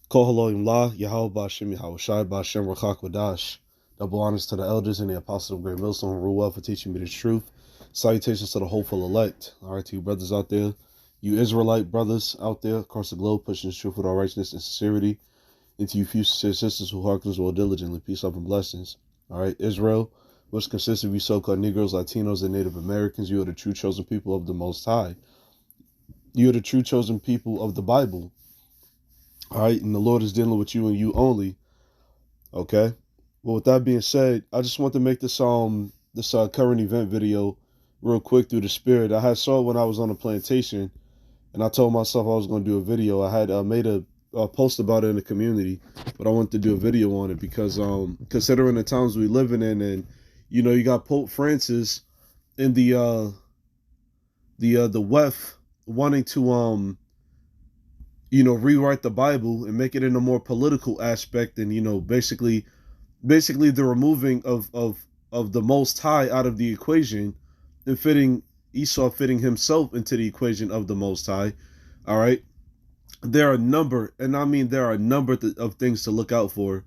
Kohaloim La, Yahweh Bashem, Yahweh Shai Bashem, Rachak Wadash. Double honors to the elders and the apostles of Great Millstone and Ruel for teaching me the truth. Salutations to the hopeful elect. All right, to you brothers out there, you Israelite brothers out there across the globe, pushing the truth with all righteousness and sincerity. And to you future sisters who hearken as well diligently, peace, love, and blessings. All right, Israel, which consists of you so-called Negroes, Latinos, and Native Americans, you are the true chosen people of the Most High. You are the true chosen people of the Bible. All right, and the Lord is dealing with you and you only. Okay. Well, with that being said, I just want to make this current event video real quick through the spirit. I had saw it when I was on a plantation, and I told myself I was going to do a video. I had made a post about it in the community, but I wanted to do a video on it because considering the times we living in, and you got Pope Francis in the WEF wanting to rewrite the Bible and make it in a more political aspect, and basically the removing of the Most High out of the equation and fitting Esau fitting himself into the equation of the Most High. All right, there are a number, and I mean there are a number of things to look out for.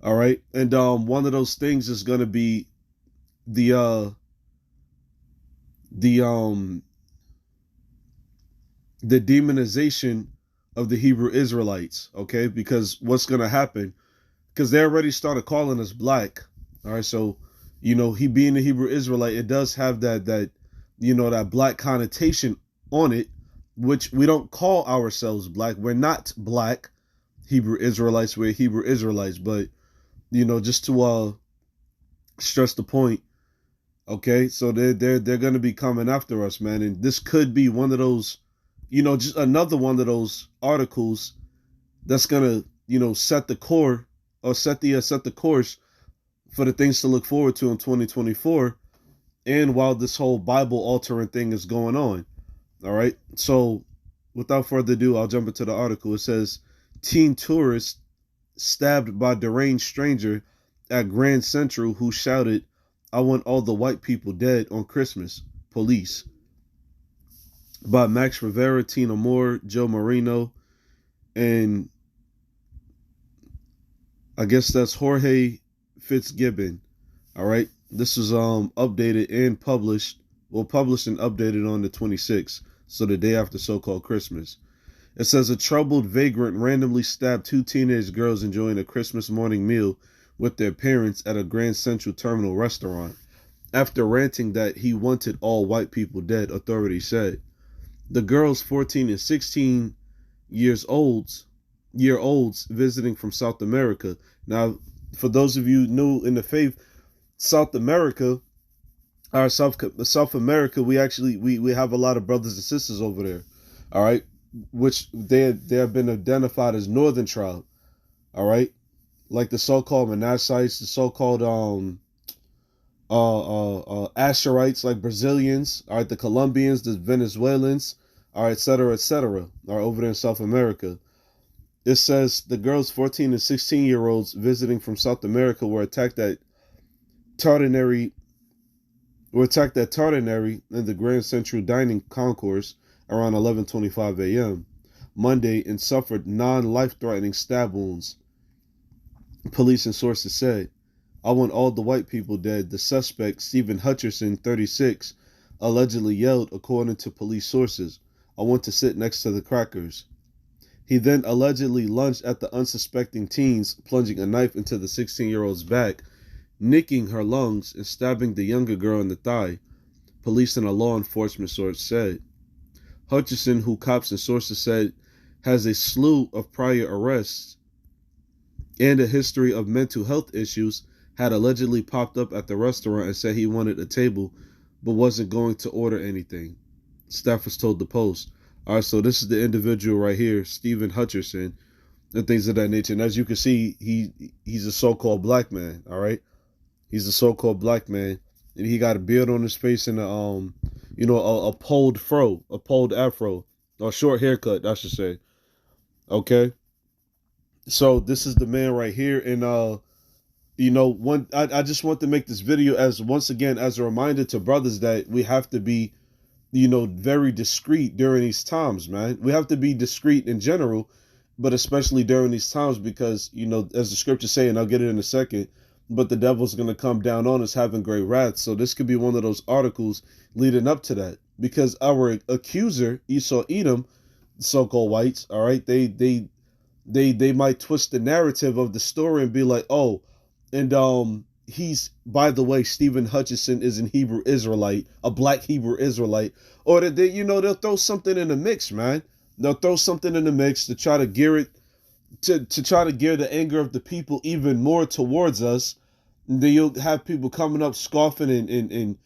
All right, and one of those things is going to be the demonization of the Hebrew Israelites, okay? Because what's going to happen, because they already started calling us black, all right? So, he being a Hebrew Israelite, it does have that black connotation on it, which we don't call ourselves black. We're not black Hebrew Israelites, we're Hebrew Israelites, but, just to stress the point, okay? So they're going to be coming after us, man, and this could be one of those, just another one of those articles that's gonna, set the core or set the course for the things to look forward to in 2024. And while this whole Bible altering thing is going on, all right. So, without further ado, I'll jump into the article. It says, teen tourist stabbed by deranged stranger at Grand Central who shouted, "I want all the white people dead" on Christmas. Police. By Max Rivera, Tina Moore, Joe Marino, and I guess that's Jorge Fitzgibbon. All right. This is updated and published. Well, published and updated on the 26th, so the day after so-called Christmas. It says a troubled vagrant randomly stabbed two teenage girls enjoying a Christmas morning meal with their parents at a Grand Central Terminal restaurant. After ranting that he wanted all white people dead, authorities said. The girls, 14 and 16 year olds visiting from South America. Now, for those of you new in the faith, South America, South America, we have a lot of brothers and sisters over there. All right, which they have been identified as Northern tribe. All right, like the so-called Manassites, the so-called Asherites, like Brazilians, all right, the Colombians, the Venezuelans, all right, et cetera, are over there in South America. It says the girls, 14 and 16-year-olds visiting from South America, were attacked at Tardinary in the Grand Central Dining Concourse around 11:25 a.m. Monday and suffered non-life-threatening stab wounds. Police and sources said, "I want all the white people dead," the suspect, Stephen Hutcherson, 36, allegedly yelled, according to police sources. "I want to sit next to the crackers." He then allegedly lunged at the unsuspecting teens, plunging a knife into the 16-year-old's back, nicking her lungs and stabbing the younger girl in the thigh, police and a law enforcement source said. Hutchison, who cops and sources said has a slew of prior arrests and a history of mental health issues, had allegedly popped up at the restaurant and said he wanted a table but wasn't going to order anything. Staffers told the Post. All right, so this is the individual right here, Stephen Hutcherson, and things of that nature. And as you can see, he's a so-called black man. All right, he's a so-called black man, and he got a beard on his face and a polled afro, or short haircut, I should say. Okay, so this is the man right here, and I just want to make this video once again as a reminder to brothers that we have to be very discreet during these times, man. We have to be discreet in general. but especially during these times, because, as the scriptures say, and I'll get it in a second, but the devil's going to come down on us having great wrath. So this could be one of those articles leading up to that, because our accuser, Esau, Edom, so-called whites, all right, they might twist the narrative of the story and be like, oh, and he's, by the way, Stephen Hutchinson is an Hebrew Israelite, a black Hebrew Israelite, or that they'll throw something in the mix, man. They'll throw something in the mix to try to gear it to try to gear the anger of the people even more towards us. And then you'll have people coming up scoffing and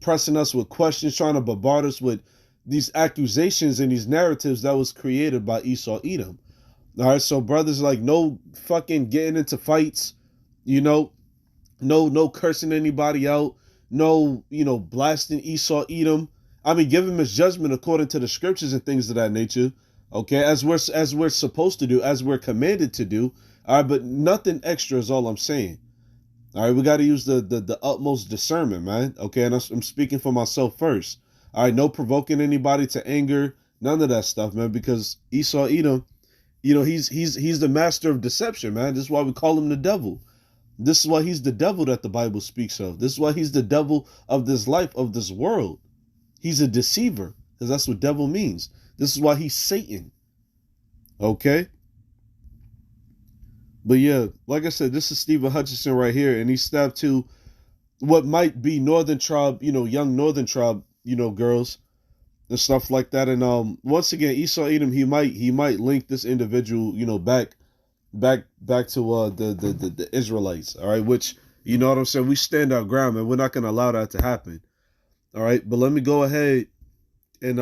pressing us with questions, trying to bombard us with these accusations and these narratives that was created by Esau, Edom. All right, so brothers, like, no fucking getting into fights, no cursing anybody out, no, blasting Esau, Edom. I mean, give him his judgment according to the scriptures and things of that nature. Okay, as we're supposed to do, as we're commanded to do. All right, but nothing extra is all I'm saying. All right, we got to use the utmost discernment, man. Okay, and I'm speaking for myself first. All right, no provoking anybody to anger, none of that stuff, man. Because Esau, Edom, he's the master of deception, man. This is why we call him the devil. This is why he's the devil that the Bible speaks of. This is why he's the devil of this life, of this world. He's a deceiver, because that's what devil means. This is why he's Satan. Okay? But yeah, like I said, this is Stephen Hutchinson right here, and he stabbed to what might be Northern Tribe, young Northern Tribe, girls and stuff like that. And once again, Esau Edom, he might link this individual, back to the Israelites, all right, which, you know what I'm saying, we stand our ground, and we're not gonna allow that to happen. All right, but let me go ahead and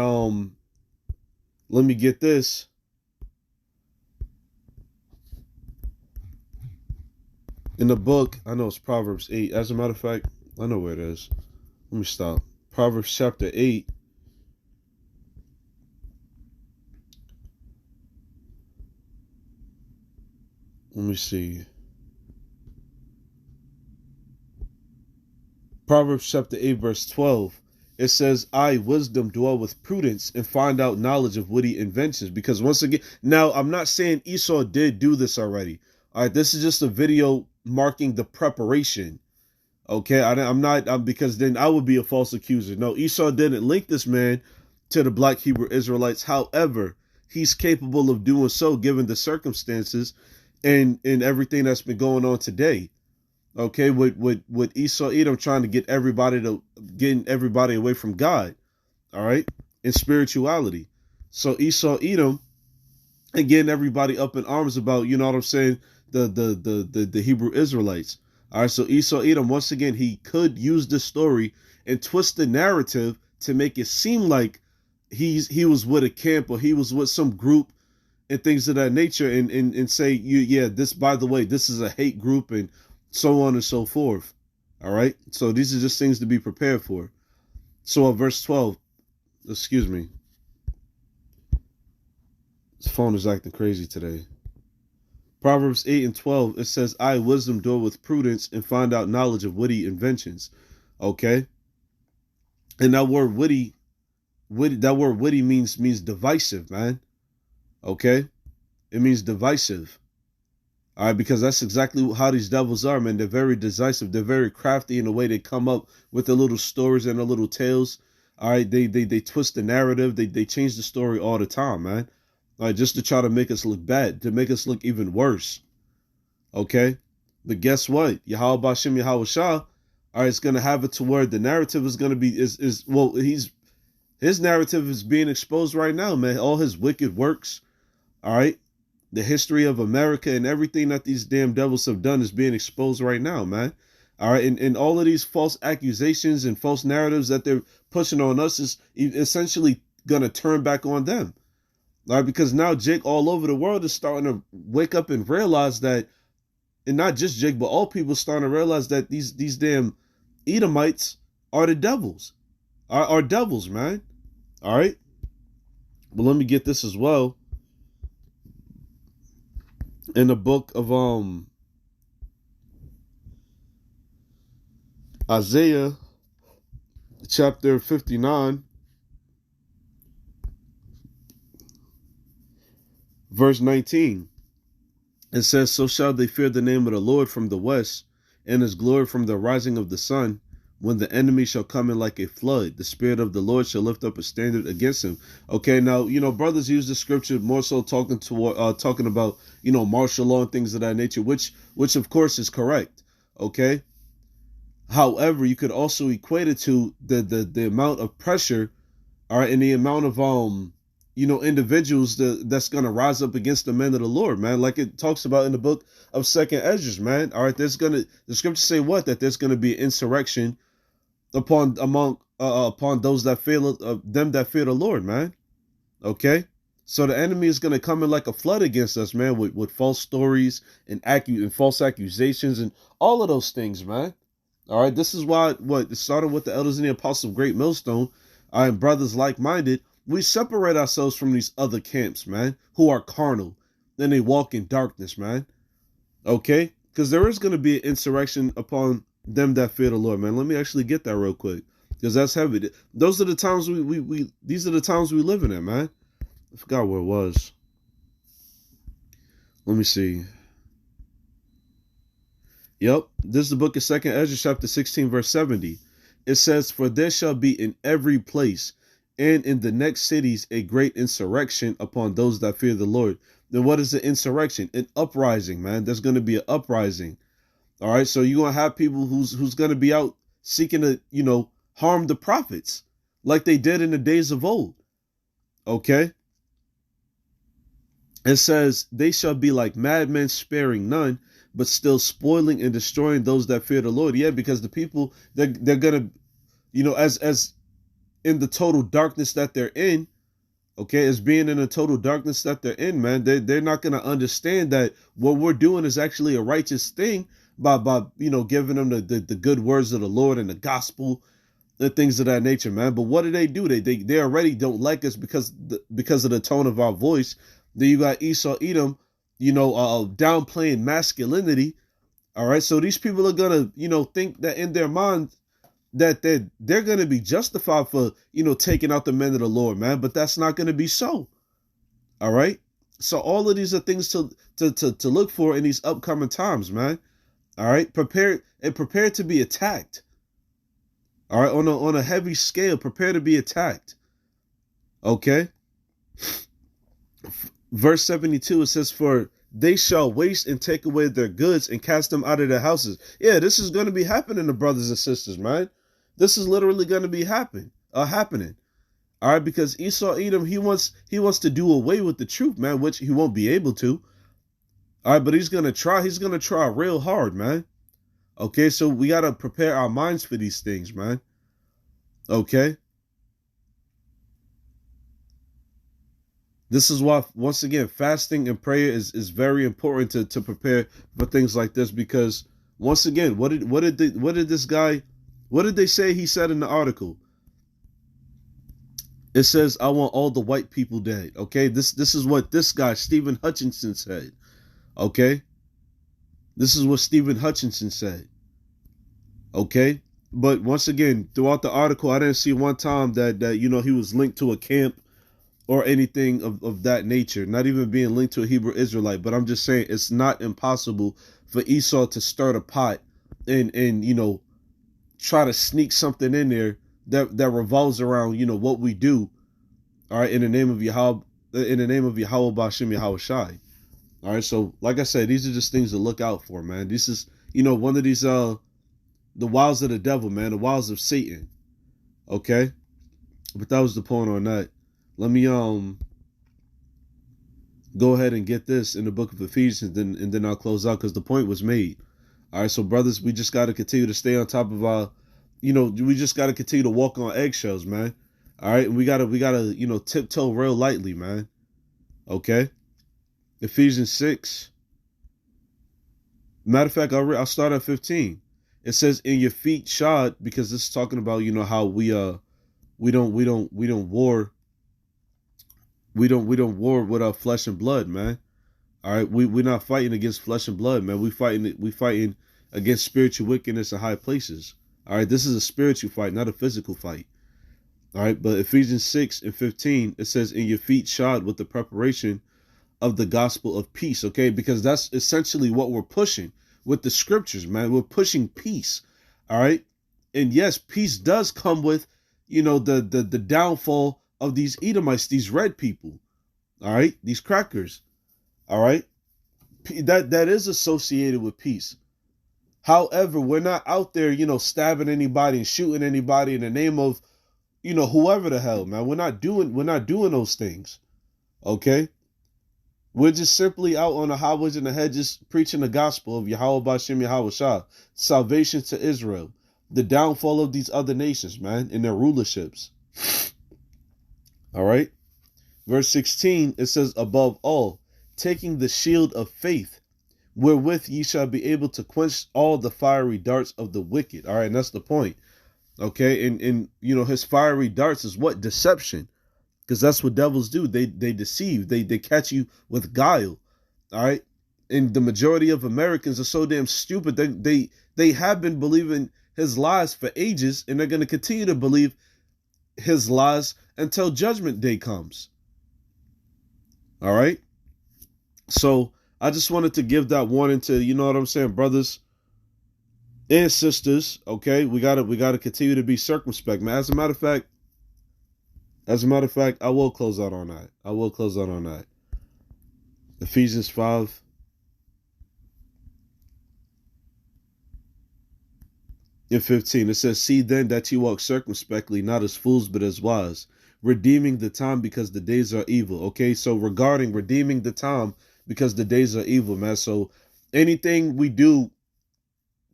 let me get this. In the book, I know it's Proverbs 8. As a matter of fact, I know where it is. Let me stop. Proverbs chapter 8. Let me see. Proverbs chapter 8, verse 12. It says, I, wisdom, dwell with prudence and find out knowledge of witty inventions. Because once again, now I'm not saying Esau did do this already. All right, this is just a video marking the preparation. Okay, I'm not, because then I would be a false accuser. No, Esau didn't link this man to the black Hebrew Israelites. However, he's capable of doing so given the circumstances and everything that's been going on today. Okay, with Esau Edom trying to getting everybody away from God, all right, in spirituality. So Esau Edom and getting everybody up in arms about, you know what I'm saying, the Hebrew Israelites. All right, so Esau Edom, once again, he could use this story and twist the narrative to make it seem like he was with a camp, or he was with some group and things of that nature, and say, this, by the way, this is a hate group, and so on and so forth. All right, so these are just things to be prepared for. So verse 12, excuse me, this phone is acting crazy today. Proverbs 8 and 12, it says, I, wisdom, dwell with prudence and find out knowledge of witty inventions. Okay, and that word witty means divisive, man. Okay, it means divisive. All right, because that's exactly how these devils are, man. They're very decisive. They're very crafty in the way they come up with the little stories and the little tales. All right, they twist the narrative. They change the story all the time, man. All right, just to try to make us look bad, to make us look even worse. Okay, but guess what? Yahweh Bashem Yahweh Shah, all right, it's gonna have it to where the narrative is gonna be his narrative is being exposed right now, man. All his wicked works, all right. The history of America and everything that these damn devils have done is being exposed right now, man. All right, and all of these false accusations and false narratives that they're pushing on us is essentially gonna turn back on them. All right, because now Jake all over the world is starting to wake up and realize that, and not just Jake, but all people starting to realize that these damn Edomites are the devils, are devils, man. All right, but let me get this as well. In the book of Isaiah chapter 59, Verse 19, it says, so shall they fear the name of the Lord from the west, and his glory from the rising of the sun. When the enemy shall come in like a flood, the Spirit of the Lord shall lift up a standard against him. Okay, now, brothers use the scripture more so talking about, martial law and things of that nature, which of course is correct. Okay. However, you could also equate it to the amount of pressure, all right, and the amount of individuals that's gonna rise up against the men of the Lord, man. Like it talks about in the book of Second Ezra, man. All right, the scriptures say what? That there's gonna be insurrection upon those that fear them that fear the Lord, man. Okay, so the enemy is gonna come in like a flood against us, man, with false stories and false accusations and all of those things, man. All right, this is why it started with the elders and the apostles of Great Millstone, and brothers like-minded. We separate ourselves from these other camps, man, who are carnal. Then they walk in darkness, man. Okay, because there is going to be an insurrection upon them that fear the Lord, man. Let me actually get that real quick, because that's heavy. Those are the times these are the times we live in, man. I forgot where it was. Let me see. Yep, this is the book of 2nd Ezra, chapter 16, verse 70. It says, for there shall be in every place and in the next cities a great insurrection upon those that fear the Lord. Then what is the insurrection? An uprising, man. There's going to be an uprising. All right, so you're going to have people who's going to be out seeking to, harm the prophets like they did in the days of old. Okay? It says, they shall be like madmen, sparing none, but still spoiling and destroying those that fear the Lord. Yeah, because the people, they're going to, as in the total darkness that they're in, okay, as being in the total darkness that they're in, man, they're not going to understand that what we're doing is actually a righteous thing by giving them the good words of the Lord and the gospel and things of that nature, man. But what do? They already don't like us because of the tone of our voice. Then you got Esau Edom, downplaying masculinity. All right, so these people are gonna, think that in their mind that they're gonna be justified for, taking out the men of the Lord, man. But that's not gonna be so. All right, so all of these are things to look for in these upcoming times, man. All right, prepare to be attacked. All right, on a heavy scale, prepare to be attacked. Okay. Verse 72, it says, for they shall waste and take away their goods and cast them out of their houses. Yeah, this is going to be happening to brothers and sisters, man. This is literally going to be happening. All right, because Esau Edom, he wants to do away with the truth, man, which he won't be able to. All right, but he's going to try real hard, man. Okay, so we got to prepare our minds for these things, man. Okay. This is why, once again, fasting and prayer is very important to prepare for things like this, because once again, what did they say he said in the article? It says, I want all the white people dead. Okay, this is what this guy, Stephen Hutchinson, said. Okay, this is what Stephen Hutchinson said. Okay, but once again, throughout the article, I didn't see one time that he was linked to a camp or anything of that nature, not even being linked to a Hebrew Israelite. But I'm just saying, it's not impossible for Esau to start a pot and try to sneak something in there that revolves around what we do, all right, in the name of Yahweh, B'Shem Yahweh Shai. All right, so like I said, these are just things to look out for, man. This is one of these the wiles of the devil, man, the wiles of Satan. Okay, but that was the point on that. Let me go ahead and get this in the book of Ephesians, and then I'll close out, because the point was made. All right, so brothers, we just got to continue to stay on top of our, we just got to continue to walk on eggshells, man. All right, and we gotta tiptoe real lightly, man. Okay, Ephesians 6. Matter of fact, I'll start at 15. It says, "In your feet shod," because this is talking about how we don't war. We don't war with our flesh and blood, man. All right, we're not fighting against flesh and blood, man. We fighting against spiritual wickedness in high places. All right, this is a spiritual fight, not a physical fight. All right, but Ephesians 6 and 15, it says, "In your feet shod with the preparation of the gospel of peace, okay? Because that's essentially what we're pushing with the scriptures, man. We're pushing peace, all right? And yes, peace does come with, the downfall of these Edomites, these red people, all right? These crackers, all right? That is associated with peace. However, we're not out there, stabbing anybody and shooting anybody in the name of, whoever the hell, man. We're not doing those things. Okay? We're just simply out on the highways and the hedges preaching the gospel of Yahweh Bashem Yahweh Shah, salvation to Israel, the downfall of these other nations, man, in their rulerships. All right? Verse 16, it says, above all, taking the shield of faith, wherewith ye shall be able to quench all the fiery darts of the wicked. All right, and that's the point. Okay, and his fiery darts is what? Deception. Because that's what devils do. They deceive. They catch you with guile. All right. And the majority of Americans are so damn stupid. They have been believing his lies for ages, and they're going to continue to believe his lies until judgment day comes. All right. So I just wanted to give that warning to, you know what I'm saying, brothers and sisters. Okay, we gotta continue to be circumspect, man. As a matter of fact, I will close out on that. Ephesians 5. And 15, it says, see then that you walk circumspectly, not as fools, but as wise, redeeming the time because the days are evil. Okay, so regarding redeeming the time because the days are evil, man. So anything we do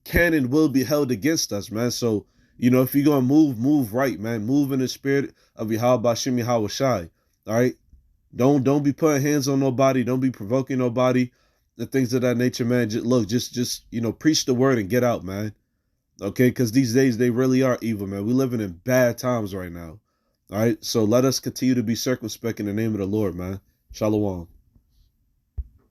can and will be held against us, man. So, if you're going to move right, man. Move in the spirit of Yahweh Bashem Yahweh Shai. All right? Don't be putting hands on nobody. Don't be provoking nobody and things of that nature, man. Just preach the word and get out, man. Okay? Because these days, they really are evil, man. We're living in bad times right now. All right? So let us continue to be circumspect in the name of the Lord, man. Shalom.